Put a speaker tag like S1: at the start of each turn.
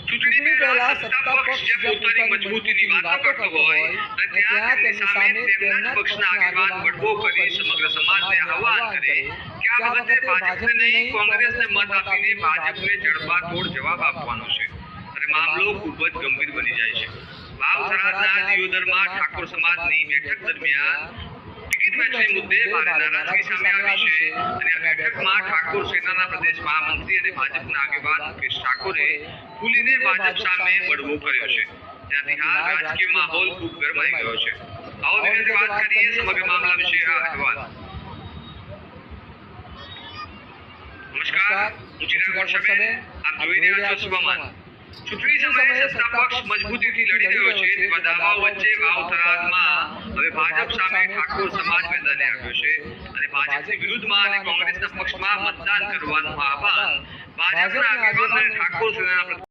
S1: ચૂંટણી પહેલા સત્તા પક્ષ જે પોતાની મજબૂતીની વાતો કરતો હોય અને ત્યાં તેની સામે તેમના પક્ષના આગેવાન વડવો કરી સમગ્ર સમાજને આહવાન કરે કે આ વખતે ભાજપને નહીં કોંગ્રેસને મત આપીને ભાજપને જડબાતોડ જવાબ આપવાનો છે અને મામલો ખૂબ જ ગંભીર બની જાય છે। વાવ થરાદના દિયોદરમાં ઠાકોર સમાજની બેઠક દરમિયાન ટિકિટ વહેંચણી મુદ્દે ભારે નારાજગી સામે આવી છે અને આ બેઠકમાં ઠાકોર સેનાના પ્રદેશ મહામંત્રી અને ભાજપના આગેવાન મુકેશ ઠાકોરે ખુલીને ભાજપ સામે બળવો કર્યો છે, ત્યાંથી હાલ રાજકીય માહોલ ખૂબ ગરમાઈ ગયો છે। આવો વિગતે વાત કરીએ સમગ્ર મામલા વિશે આ અહેવાલ। નમસ્કાર, હું ચિરાગ વરસાબેન, આપ જોઈ રહ્યા છો સ્વમાન। ચૂંટણી સમયે સત્તા પક્ષ મજબૂતીથી લડી રહ્યો છે તેવા દાવાઓ વચ્ચે વાવ થરાદમાં હવે ભાજપ સામે ઠાકોર સમાજ મેદાને આવ્યો છે અને ભાજપની વિરુદ્ધમાં અને કોંગ્રેસના પક્ષમાં મતદાન કરવાનું આહવાન ભાજપના આગેવાન અને ઠાકોર સેનાના